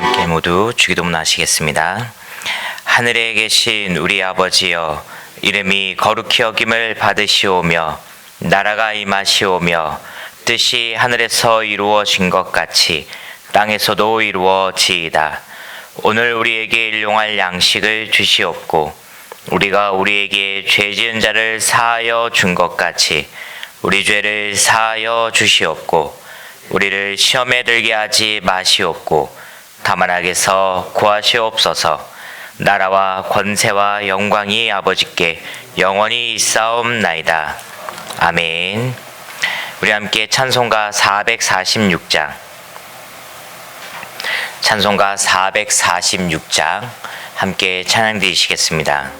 함께 모두 주기도문 하시겠습니다. 하늘에 계신 우리 아버지여, 이름이 거룩히 여김을 받으시오며 나라가 임하시오며 뜻이 하늘에서 이루어진 것 같이 땅에서도 이루어지이다. 오늘 우리에게 일용할 양식을 주시옵고 우리가 우리에게 죄 지은 자를 사하여 준 것 같이 우리 죄를 사하여 주시옵고 우리를 시험에 들게 하지 마시옵고 다만 악에서 구하시옵소서. 나라와 권세와 영광이 아버지께 영원히 있사옵나이다. 아멘. 우리 함께 찬송가 446장 찬송가 446장 함께 찬양 드리시겠습니다.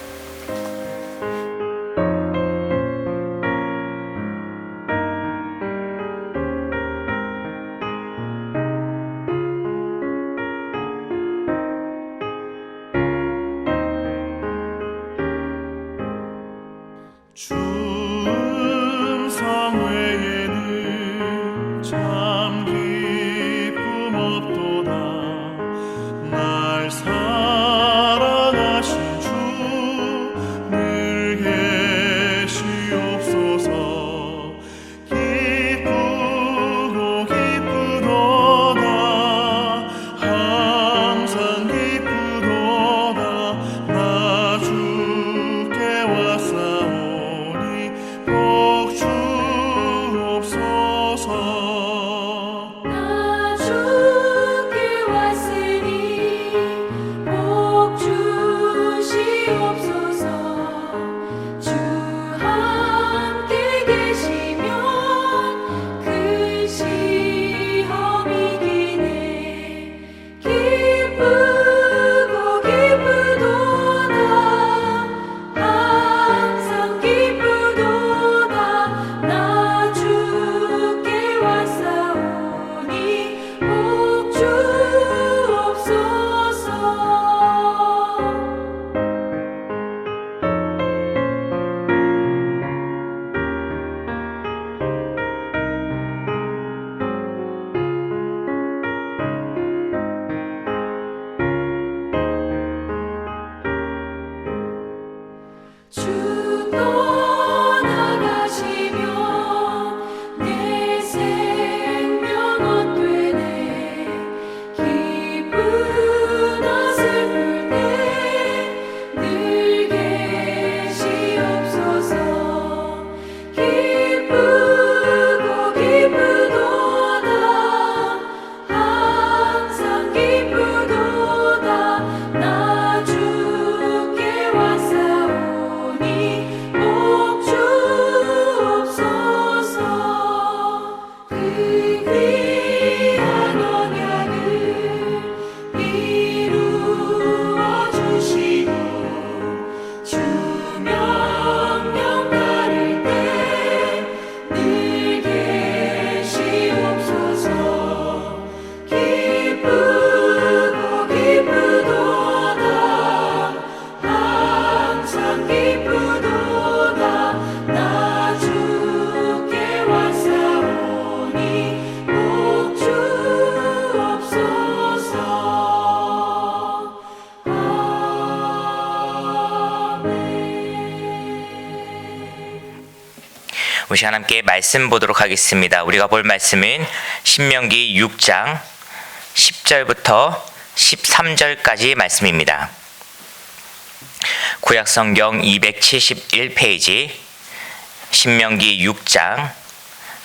우리 시간 함께 말씀 보도록 하겠습니다. 우리가 볼 말씀은 신명기 6장 10절부터 13절까지의 말씀입니다. 구약성경 271페이지 신명기 6장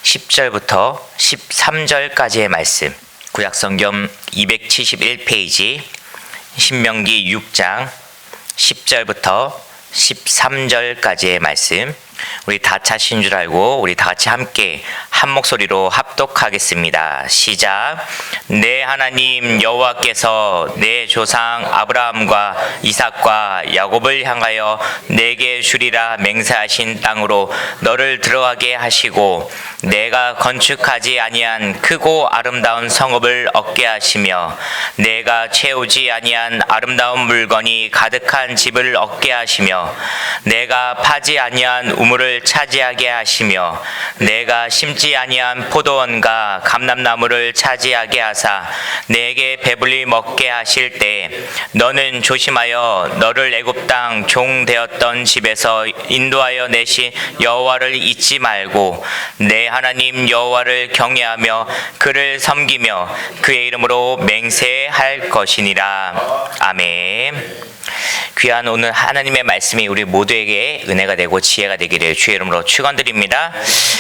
10절부터 13절까지의 말씀. 구약성경 271페이지 신명기 6장 10절부터 13절까지의 말씀. 우리 다 차신 줄 알고 우리 다 같이 함께 한 목소리로 합독하겠습니다. 시작. 내 하나님 여호와께서 내 조상 아브라함과 이삭과 야곱을 향하여 내게 주리라 맹세하신 땅으로 너를 들어가게 하시고 내가 건축하지 아니한 크고 아름다운 성읍을 얻게 하시며 내가 채우지 아니한 아름다운 물건이 가득한 집을 얻게 하시며 내가 파지 아니한 우물 우물을 차지하게 하시며 내가 심지 아니한 포도원과 감람나무를 차지하게 하사 내게 배불리 먹게 하실 때 너는 조심하여 너를 애굽 땅 종 되었던 집에서 인도하여 내신 여호와를 잊지 말고 내 하나님 여호와를 경외하며 그를 섬기며 그의 이름으로 맹세할 것이니라. 아멘. 귀한 오늘 하나님의 말씀이 우리 모두에게 은혜가 되고 지혜가 되기를 주의 이름으로 축원드립니다.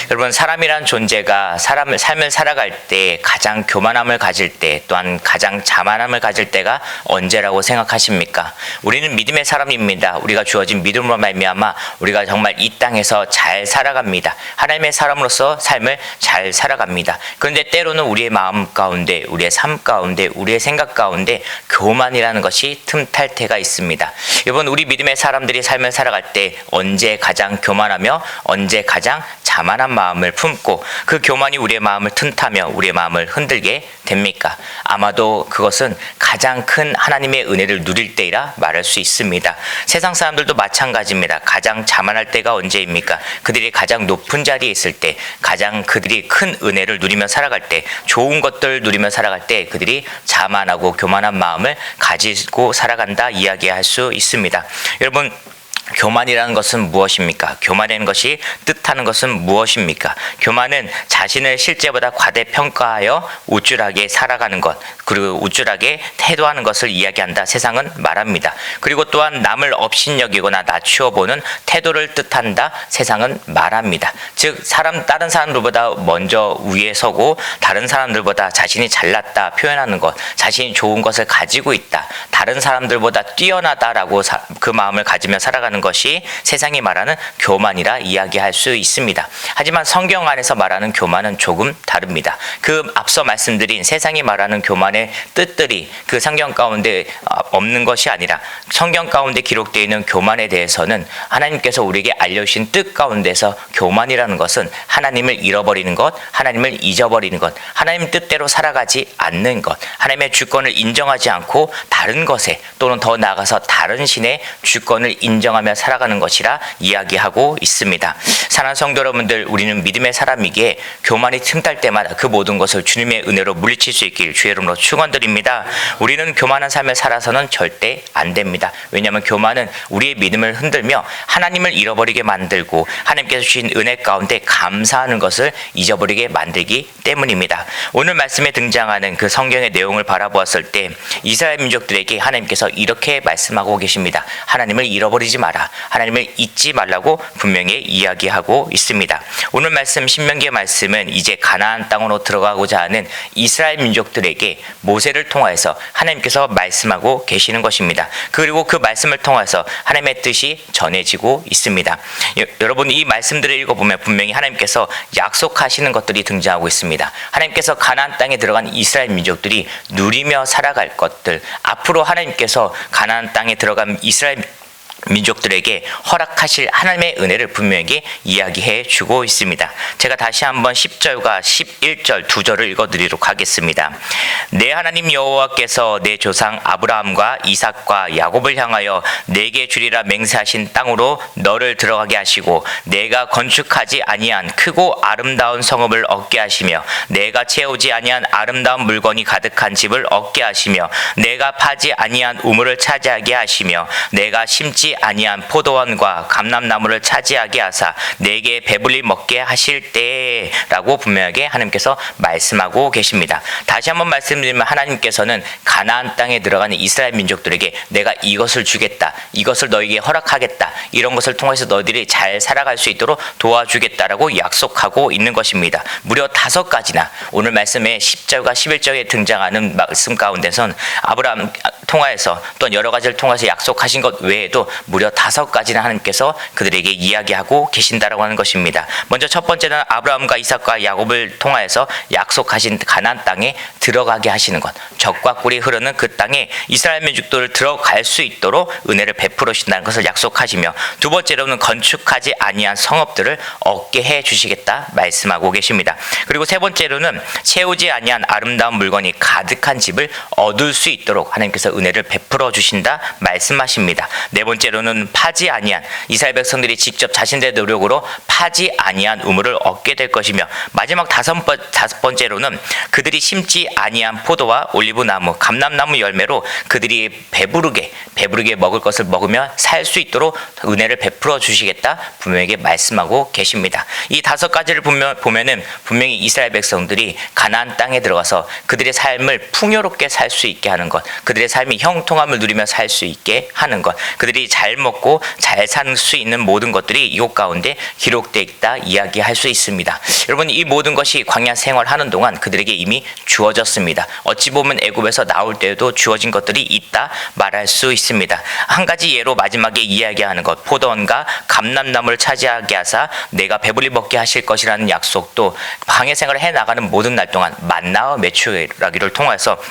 여러분, 사람이란 존재가 삶을 살아갈 때 가장 교만함을 가질 때, 또한 가장 자만함을 가질 때가 언제라고 생각하십니까? 우리는 믿음의 사람입니다. 우리가 주어진 믿음으로 말미암아 우리가 정말 이 땅에서 잘 살아갑니다. 하나님의 사람으로서 삶을 잘 살아갑니다. 그런데 때로는 우리의 마음 가운데, 우리의 삶 가운데, 우리의 생각 가운데 교만이라는 것이 틈탈 때가 있습니다. 여러분, 우리 믿음의 사람들이 삶을 살아갈 때 언제 가장 교만하며 언제 가장 자만한 마음을 품고 그 교만이 우리의 마음을 틈타며 우리의 마음을 흔들게 됩니까? 아마도 그것은 가장 큰 하나님의 은혜를 누릴 때이라 말할 수 있습니다. 세상 사람들도 마찬가지입니다. 가장 자만할 때가 언제입니까? 그들이 가장 높은 자리에 있을 때, 가장 그들이 큰 은혜를 누리며 살아갈 때, 좋은 것들을 누리며 살아갈 때 그들이 자만하고 교만한 마음을 가지고 살아간다 이야기할 수 있습니다. 여러분, 교만이라는 것은 무엇입니까? 교만이라는 것이 뜻하는 것은 무엇입니까? 교만은 자신을 실제보다 과대평가하여 우쭐하게 살아가는 것, 그리고 우쭐하게 태도하는 것을 이야기한다 세상은 말합니다. 그리고 또한 남을 업신여기거나 낮추어 보는 태도를 뜻한다 세상은 말합니다. 즉, 다른 사람들보다 먼저 위에 서고 다른 사람들보다 자신이 잘났다 표현하는 것, 자신이 좋은 것을 가지고 있다, 다른 사람들보다 뛰어나다라고 그 마음을 가지며 살아가는 것이 세상이 말하는 교만이라 이야기할 수 있습니다. 하지만 성경 안에서 말하는 교만은 조금 다릅니다. 그 앞서 말씀드린 세상이 말하는 교만의 뜻들이 그 성경 가운데 없는 것이 아니라 성경 가운데 기록되어 있는 교만에 대해서는 하나님께서 우리에게 알려주신 뜻 가운데서 교만이라는 것은 하나님을 잃어버리는 것, 하나님을 잊어버리는 것, 하나님 뜻대로 살아가지 않는 것, 하나님의 주권을 인정하지 않고 다른 것에 또는 더 나아가서 다른 신의 주권을 인정하며 살아가는 것이라 이야기하고 있습니다. 사랑하는 성도 여러분들, 우리는 믿음의 사람이기에 교만이 틈탈 때마다 그 모든 것을 주님의 은혜로 물리칠 수 있길 주의 이름으로 축원드립니다. 우리는 교만한 삶을 살아서는 절대 안 됩니다. 왜냐하면 교만은 우리의 믿음을 흔들며 하나님을 잃어버리게 만들고 하나님께서 주신 은혜 가운데 감사하는 것을 잊어버리게 만들기 때문입니다. 오늘 말씀에 등장하는 그 성경의 내용을 바라보았을 때 이스라엘 민족들에게 하나님께서 이렇게 말씀하고 계십니다. 하나님을 잃어버리지 마라, 하나님을 잊지 말라고 분명히 이야기하고 있습니다. 오늘 말씀 신명기의 말씀은 이제 가나안 땅으로 들어가고자 하는 이스라엘 민족들에게 모세를 통하여서 하나님께서 말씀하고 계시는 것입니다. 그리고 그 말씀을 통해서 하나님의 뜻이 전해지고 있습니다. 여러분, 이 말씀들을 읽어보면 분명히 하나님께서 약속하시는 것들이 등장하고 있습니다. 하나님께서 가나안 땅에 들어간 이스라엘 민족들이 누리며 살아갈 것들, 앞으로 하나님께서 가나안 땅에 들어간 이스라엘 민족들에게 허락하실 하나님의 은혜를 분명히 이야기해 주고 있습니다. 제가 다시 한번 10절과 11절 두 절을 읽어드리도록 하겠습니다. 내 하나님 여호와께서 내 조상 아브라함과 이삭과 야곱을 향하여 내게 주리라 맹세하신 땅으로 너를 들어가게 하시고 내가 건축하지 아니한 크고 아름다운 성읍을 얻게 하시며 내가 채우지 아니한 아름다운 물건이 가득한 집을 얻게 하시며 내가 파지 아니한 우물을 차지하게 하시며 내가 심지 아니한 포도원과 감람나무를 차지하게 하사 내게 배불리 먹게 하실 때라고 분명하게 하나님께서 말씀하고 계십니다. 다시 한번 말씀드리면 하나님께서는 가나안 땅에 들어가는 이스라엘 민족들에게 내가 이것을 주겠다, 이것을 너에게 허락하겠다, 이런 것을 통해서 너희들이 잘 살아갈 수 있도록 도와주겠다라고 약속하고 있는 것입니다. 무려 5가지나 오늘 말씀에 10절과 11절에 등장하는 말씀 가운데선 아브라함 통하여서 또 여러 가지를 통해서 약속하신 것 외에도 무려 5가지나 하나님께서 그들에게 이야기하고 계신다라고 하는 것입니다. 먼저 첫 번째는 아브라함과 이삭과 야곱을 통하여서 약속하신 가나안 땅에 들어가게 하시는 것, 젖과 꿀이 흐르는 그 땅에 이스라엘 민족들을 들어갈 수 있도록 은혜를 베풀어 주신다는 것을 약속하시며, 두 번째로는 건축하지 아니한 성읍들을 얻게 해 주시겠다 말씀하고 계십니다. 그리고 세 번째로는 채우지 아니한 아름다운 물건이 가득한 집을 얻을 수 있도록 하나님께서 은혜를 베풀어 주신다 말씀하십니다. 네 번째로는 파지 아니한, 이스라엘 백성들이 직접 자신들의 노력으로 파지 아니한 우물을 얻게 될 것이며, 마지막 다섯 번째로는 그들이 심지 아니한 포도와 올리브나무, 감람나무 열매로 그들이 배부르게 먹을 것을 먹으며 살 수 있도록 은혜를 베풀어 주시겠다 분명하게 말씀하고 계십니다. 이 다섯 가지를 보면은 분명히 이스라엘 백성들이 가나안 땅에 들어가서 그들의 삶을 풍요롭게 살 수 있게 하는 것, 그들의 삶이 형통함을 누리며 살 수 있게 하는 것, 그들이 잘 먹고 잘 살 수 있는 모든 것들이 이곳 가운데 기록되어 있다 이야기할 수 있습니다. 여러분, 이 모든 것이 광야 생활하는 동안 그들에게 이미 주어졌습니다. 어찌 보면 애굽에서 나올 때에도 주어진 것들이 있다 말할 수 있습니다. 한 가지 예로 마지막에 이야기하는 것, 포도원과 감람나무를 차지하게 하사 내가 배불리 먹게 하실 것이라는 약속도 광야 생활을 해나가는 모든 날 동안 만나와 메추라기를 통해서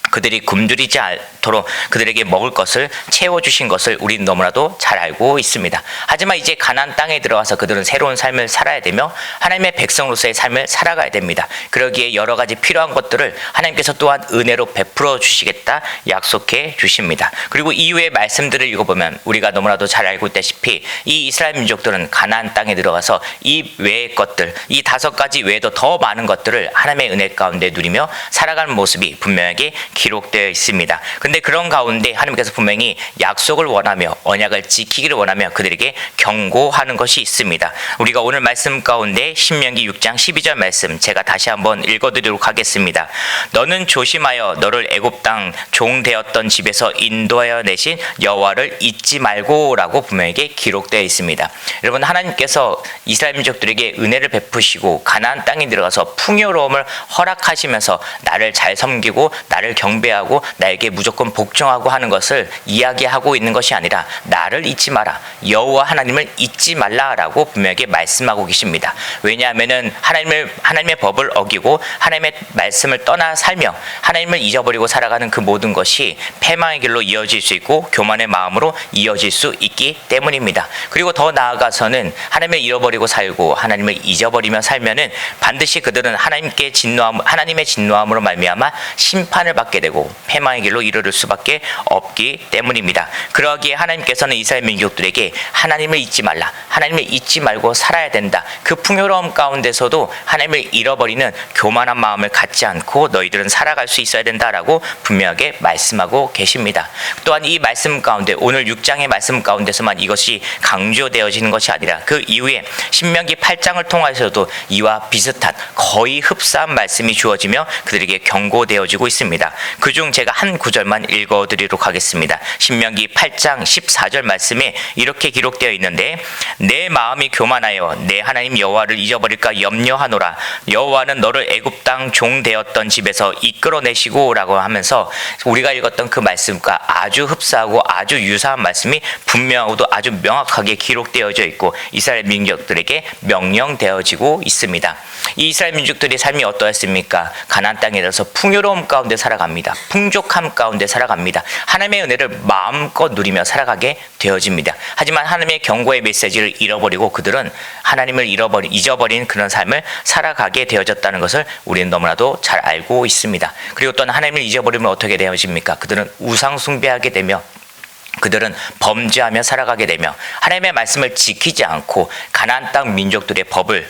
그들이 굶주리지 않도록 그들에게 먹을 것을 채워주신 것을 우리는 너무나도 잘 알고 있습니다. 하지만 이제 가나안 땅에 들어와서 그들은 새로운 삶을 살아야 되며 하나님의 백성으로서의 삶을 살아가야 됩니다. 그러기에 여러 가지 필요한 것들을 하나님께서 또한 은혜로 베풀어 주시겠다 약속해 주십니다. 그리고 이후의 말씀들을 읽어보면 우리가 너무나도 잘 알고 있다시피 이 이스라엘 민족들은 가나안 땅에 들어가서 이 외의 것들, 이 다섯 가지 외에도 더 많은 것들을 하나님의 은혜 가운데 누리며 살아가는 모습이 분명하게 기록되어 있습니다. 근데 그런 가운데 하나님께서 분명히 약속을 원하며 언약을 지키기를 원하며 그들에게 경고하는 것이 있습니다. 우리가 오늘 말씀 가운데 신명기 6장 12절 말씀 제가 다시 한번 읽어드리도록 하겠습니다. 너는 조심하여 너를 애굽 땅 종 되었던 집에서 인도하여 내신 여호와를 잊지 말고 라고 분명하게 기록되어 있습니다. 여러분, 하나님께서 이스라엘 민족들에게 은혜를 베푸시고 가나안 땅에 들어가서 풍요로움을 허락하시면서 나를 잘 섬기고 나를 경배하고 나에게 무조건 복종하고 하는 것을 이야기하고 있는 것이 아니라 나를 잊지 마라, 여호와 하나님을 잊지 말라라고 분명하게 말씀하고 계십니다. 왜냐하면은 하나님의 법을 어기고 하나님의 말씀을 떠나 살며 하나님을 잊어버리고 살아가는 그 모든 것이 패망의 길로 이어질 수 있고 교만의 마음으로 이어질 수 있기 때문입니다. 그리고 더 나아가서는 하나님을 잃어버리고 살고 하나님을 잊어버리며 살면은 반드시 그들은 하나님의 진노함으로 말미암아 심판을 받게 되고 패망의 길로 이르를 수밖에 없기 때문입니다. 그러기에 하나님께서는 이스라엘 민족들에게 하나님을 잊지 말라, 하나님을 잊지 말고 살아야 된다. 그 풍요로움 가운데서도 하나님을 잃어버리는 교만한 마음을 갖지 않고 너희들은 살아갈 수 있어야 된다라고 분명하게 말씀하고 계십니다. 또한 이 말씀 가운데 오늘 6장의 말씀 가운데서만 이것이 강조되어지는 것이 아니라 그 이후에 신명기 8장을 통해서도 이와 비슷한 거의 흡사한 말씀이 주어지며 그들에게 경고되어지고 있습니다. 그중 제가 한 구절만 읽어드리도록 하겠습니다. 신명기 8장 14절 말씀에 이렇게 기록되어 있는데, 내 마음이 교만하여 내 하나님 여호와를 잊어버릴까 염려하노라. 여호와는 너를 애굽 땅 종 되었던 집에서 이끌어내시고 라고 하면서 우리가 읽었던 그 말씀과 아주 흡사하고 아주 유사한 말씀이 분명하고도 아주 명확하게 기록되어져 있고 이스라엘 민족들에게 명령되어지고 있습니다. 이 이스라엘 민족들의 삶이 어떠했습니까? 가나안 땅에 들어서 풍요로움 가운데 살아갑니다. 풍족함 가운데 살아갑니다. 하나님의 은혜를 마음껏 누리며 살아가게 되어집니다. 하지만 하나님의 경고의 메시지를 잃어버리고 그들은 하나님을 잊어버린 그런 삶을 살아가게 되어졌다는 것을 우리는 너무나도 잘 알고 있습니다. 그리고 또한 하나님을 잊어버리면 어떻게 되어집니까? 그들은 우상 숭배하게 되며 그들은 범죄하며 살아가게 되며 하나님의 말씀을 지키지 않고 가나안 땅 민족들의 법을,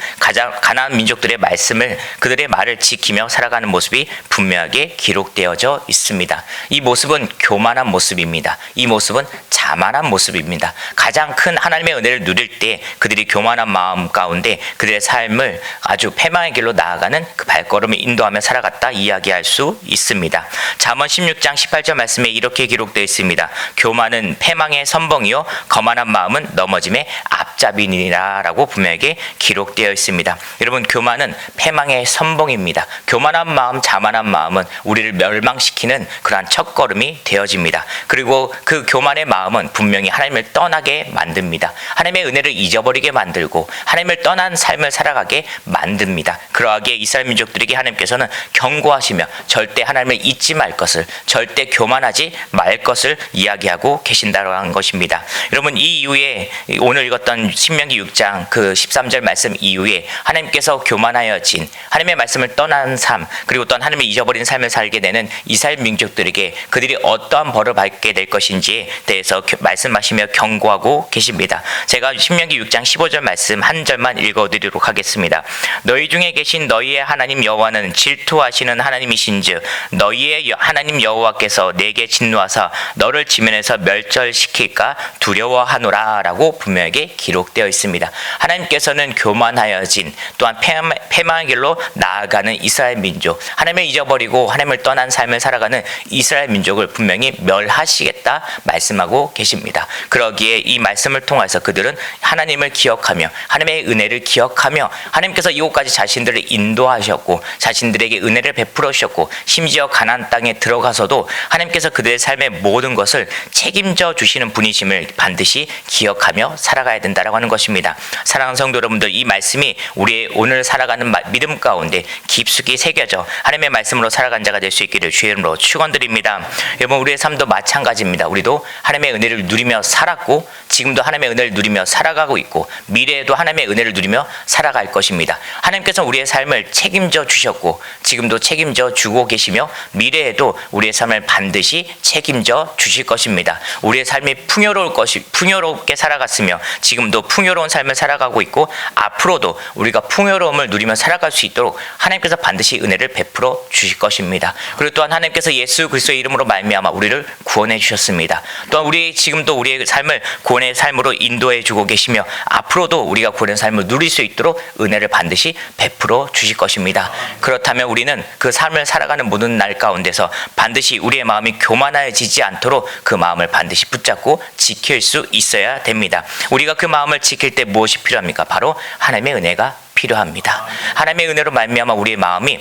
가나안 민족들의 말씀을, 그들의 말을 지키며 살아가는 모습이 분명하게 기록되어져 있습니다. 이 모습은 교만한 모습입니다. 이 모습은 자만한 모습입니다. 가장 큰 하나님의 은혜를 누릴 때 그들이 교만한 마음 가운데 그들의 삶을 아주 패망의 길로 나아가는 그 발걸음을 인도하며 살아갔다 이야기할 수 있습니다. 잠언 16장 18절 말씀에 이렇게 기록되어 있습니다. 교만은 패망의 선봉이요 거만한 마음은 넘어짐의 앞잡이니라 라고 분명하게 기록되어 있습니다. 여러분, 교만은 패망의 선봉입니다. 교만한 마음, 자만한 마음은 우리를 멸망시키는 그러한 첫걸음이 되어집니다. 그리고 그 교만의 마음은 분명히 하나님을 떠나게 만듭니다. 하나님의 은혜를 잊어버리게 만들고 하나님을 떠난 삶을 살아가게 만듭니다. 그러하기에 이스라엘 민족들에게 하나님께서는 경고하시며 절대 하나님을 잊지 말 것을, 절대 교만하지 말 것을 이야기하고 계신다라는 것입니다. 여러분, 이 이후에 오늘 읽었던 신명기 6장 그 13절 말씀 이후에 하나님께서 교만하여진 하나님의 말씀을 떠난 삶, 그리고 또 하나님을 잊어버린 삶을 살게 되는 이스라엘 민족들에게 그들이 어떠한 벌을 받게 될 것인지에 대해서 말씀하시며 경고하고 계십니다. 제가 신명기 6장 15절 말씀 한 절만 읽어드리도록 하겠습니다. 너희 중에 계신 너희의 하나님 여호와는 질투하시는 하나님이신즉 너희의 하나님 여호와께서 내게 진노하사 너를 지면에서 멸절시킬까 두려워하노라 라고 분명하게 기록되어 있습니다. 하나님께서는 교만하여진 또한 패망의 길로 나아가는 이스라엘 민족, 하나님을 잊어버리고 하나님을 떠난 삶을 살아가는 이스라엘 민족을 분명히 멸하시겠다 말씀하고 계십니다. 그러기에 이 말씀을 통해서 그들은 하나님을 기억하며 하나님의 은혜를 기억하며 하나님께서 이곳까지 자신들을 인도하셨고 자신들에게 은혜를 베풀어 주셨고 심지어 가나안 땅에 들어가서도 하나님께서 그들의 삶의 모든 것을 책임져 주시는 분이심을 반드시 기억하며 살아가야 된다라고 하는 것입니다. 사랑하는 성도 여러분들, 이 말씀이 우리의 오늘 살아가는 믿음 가운데 깊숙이 새겨져 하나님의 말씀으로 살아간 자가 될 수 있기를 주의 이름으로 축원드립니다. 여러분, 우리의 삶도 마찬가지입니다. 우리도 하나님의 은혜를 누리며 살았고 지금도 하나님의 은혜를 누리며 살아가고 있고 미래에도 하나님의 은혜를 누리며 살아갈 것입니다. 하나님께서 우리의 삶을 책임져 주셨고 지금도 책임져 주고 계시며 미래에도 우리의 삶을 반드시 책임져 주실 것입니다. 우리의 삶이 풍요롭게 살아갔으며 지금도 풍요로운 삶을 살아가고 있고 앞으로도 우리가 풍요로움을 누리며 살아갈 수 있도록 하나님께서 반드시 은혜를 베풀어 주실 것입니다. 그리고 또한 하나님께서 예수 그리스도의 이름으로 말미암아 우리를 구원해 주셨습니다. 또한 지금도 우리의 삶을 구원의 삶으로 인도해 주고 계시며 앞으로도 우리가 구원의 삶을 누릴 수 있도록 은혜를 반드시 베풀어 주실 것입니다. 그렇다면 우리는 그 삶을 살아가는 모든 날 가운데서 반드시 우리의 마음이 교만해지지 않도록 그 마음을 반드시 붙잡고 지킬 수 있어야 됩니다. 우리가 그 마음을 지킬 때 무엇이 필요합니까? 바로 하나님의 은혜가 필요합니다. 하나님의 은혜로 말미암아 우리의 마음이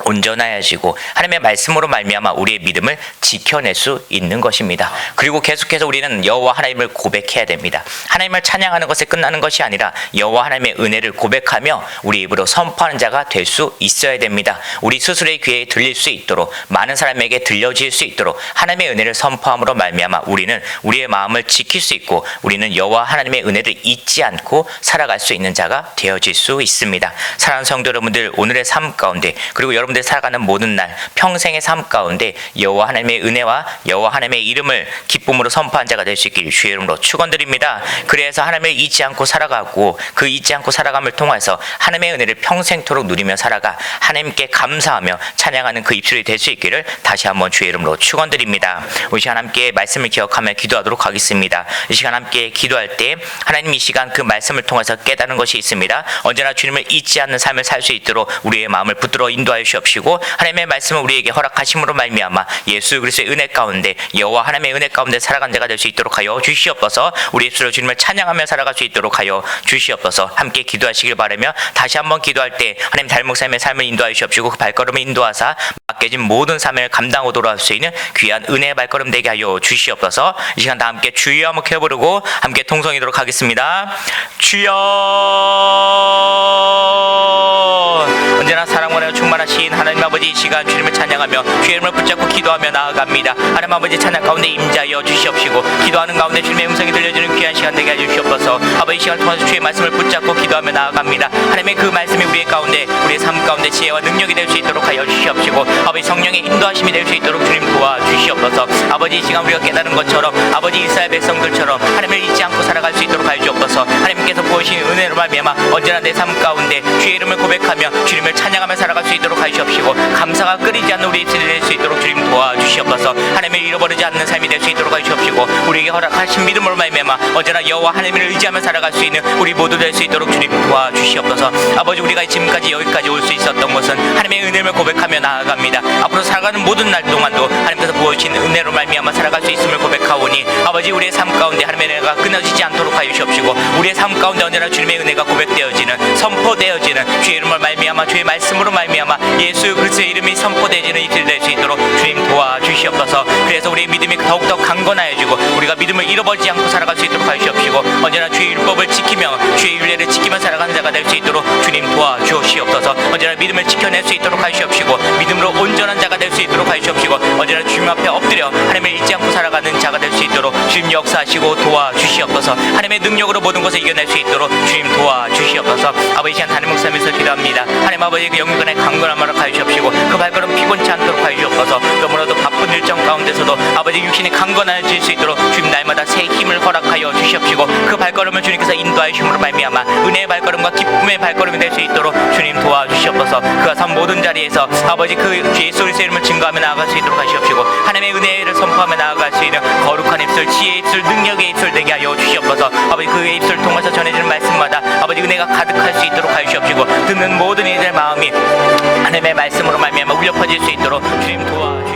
온전하여지고 하나님의 말씀으로 말미암아 우리의 믿음을 지켜낼 수 있는 것입니다. 그리고 계속해서 우리는 여호와 하나님을 고백해야 됩니다. 하나님을 찬양하는 것에 끝나는 것이 아니라 여호와 하나님의 은혜를 고백하며 우리 입으로 선포하는 자가 될 수 있어야 됩니다. 우리 스스로의 귀에 들릴 수 있도록 많은 사람에게 들려질 수 있도록 하나님의 은혜를 선포함으로 말미암아 우리는 우리의 마음을 지킬 수 있고 우리는 여호와 하나님의 은혜를 잊지 않고 살아갈 수 있는 자가 되어질 수 있습니다. 사랑하는 성도 여러분들, 오늘의 삶 가운데 그리고 여러분들 살아가는 모든 날 평생의 삶 가운데 여호와 하나님의 은혜와 여호와 하나님의 이름을 기쁨으로 선포한 자가 될 수 있기를 주의 이름으로 축원드립니다. 그래서 하나님을 잊지 않고 살아가고 그 잊지 않고 살아감을 통해서 하나님의 은혜를 평생토록 누리며 살아가 하나님께 감사하며 찬양하는 그 입술이 될 수 있기를 다시 한번 주의 이름으로 축원드립니다. 우리 시간 함께 말씀을 기억하며 기도하도록 하겠습니다. 이 시간 함께 기도할 때 하나님 이 시간 그 말씀을 통해서 깨닫는 것이 있습니다. 언제나 주님을 잊지 않는 삶을 살 수 있도록 우리의 마음을 붙들어 인도하여 주시옵시고 하나님의 말씀을 우리에게 허락하심으로 말미암아 예수 그리스도의 은혜 가운데 여호와 하나님의 은혜 가운데 살아간 자가 될 수 있도록 하여 주시옵소서. 우리 입술로 주님을 찬양하며 살아갈 수 있도록 하여 주시옵소서. 함께 기도하시길 바라며 다시 한번 기도할 때 하나님 달 목사님의 삶을 인도하여 주시옵시고 그 발걸음을 인도하사 맡겨진 모든 삶을 감당하고 돌아올 수 있는 귀한 은혜의 발걸음 되게 하여 주시옵소서. 이 시간 다 함께 주여 한번 해부르고 함께 통성이도록 하겠습니다. 주여. 언제나 사랑원에 충만하신 하나님 아버지, 이 시간 주님을 찬양하며 주의 이름을 붙잡고 기도하며 나아갑니다. 하나님 아버지 찬양 가운데 임자여 주시옵시고 기도하는 가운데 주님의 음성이 들려지는 귀한 시간 되게 해주시옵소서. 아버지, 이 시간을 통해서 주의 말씀을 붙잡고 기도하며 나아갑니다. 하나님의 그 말씀이 우리의 가운데 우리의 삶 가운데 지혜와 능력이 될 수 있도록 하여 주시옵시고 아버지 성령의 인도하심이 될 수 있도록 주님 도와주시옵소서. 아버지, 이 시간 우리가 깨달은 것처럼 아버지 이스라엘 백성들처럼 하나님을 잊지 않고 살아갈 수 있도록 하여 주옵소서. 하나님께서 부으신 은혜로 말미암아 언제나 내 삶 가운데 주의 이름을 고백하며 주님을 찬양하며 살아갈 수 있도록 하여 주옵시고 감사가 끊이지 않는 우리 입술이 될 수 있도록 주님 도와주시옵소서. 하나님을 잃어버리지 않는 삶이 될 수 있도록 하여 주옵시고 우리에게 허락하신 믿음으로 말미암아 언제나 여호와 하나님을 의지하며 살아갈 수 있는 우리 모두 될 수 있도록 주님 도와주시옵소서. 아버지, 우리가 지금까지 여기까지 올 수 있었던 것은 하나님의 은혜를 고백하며 나아갑니다. 앞으로 살아가는 모든 날 동안도 하나님께서 부어주신 은혜로 말미암아 살아갈 수 있음을 고백하오니 아버지, 우리의 삶 가운데 하나님의 은혜가 끊어지지 않도록 하여 주옵시고 우리의 삶 가운데 언제나 주님의 은혜가 고백되어지는 선포되어지는 주의 이름을 말미암아 주의 말씀으로 말미암아 예수 그리스도의 이름이 선포되어지는 이틀 될 수 있도록 주님 도와주시옵소서. 그래서 우리의 믿음이 더욱더 강건하여지고 우리가 믿음을 잃어버리지 않고 살아갈 수 있도록 하여 주옵시고 언제나 주의 율법을 지키며 주의 윤례를 지키며 살아가는 자가 될 수 있도록 주님 도와주시옵소서. 언제나 믿음을 지켜낼 수 있도록 하여 주옵시고 믿음으로 온전한 자가 될 수 있도록 하여 주옵시고 언제나 주님 앞에 엎드려 하나님을 잊지 않고 살아가는 자가 될 수 수 있도록 주님 역사하시고 도와주시옵소서. 하나님의 능력으로 모든 것을 이겨낼 수 있도록 주님 도와주시옵소서. 아버지 시간 담임 목사님에서 기도합니다. 하나님 아버지 그 영육간의 강건함을 하여 주옵시고 그 발걸음 피곤치 않도록 하여 주옵소서. 너무나도 바쁜 일정 가운데서도 아버지 육신이 강건해질 수 있도록 주님 날마다 새 힘을 허락하여 주시옵시고 그 발걸음을 주님께서 인도하여 주심으로 말미암아 은혜의 발걸음과 기쁨의 발걸음이 될 수 있도록 주님 도와주시옵소서. 그가 선 모든 자리에서 아버지 그 예수 그리스도의 이름을 증거하며 나아갈 수 있도록 하시옵시고 하나님의 은혜를 선포하며 나아갈 수 있는 거룩한 입술, 지혜의 입술, 능력의 입술 되게 하여 주시옵소서. 아버지 그의 입술을 통해서 전해지는 말씀마다 아버지 은혜가 가득할 수 있도록 하여 주시옵시고 듣는 모든 이들의 마음이 하나님의 말씀으로 말미암아 울려 퍼질 수 있도록 주님 도와주시옵소서.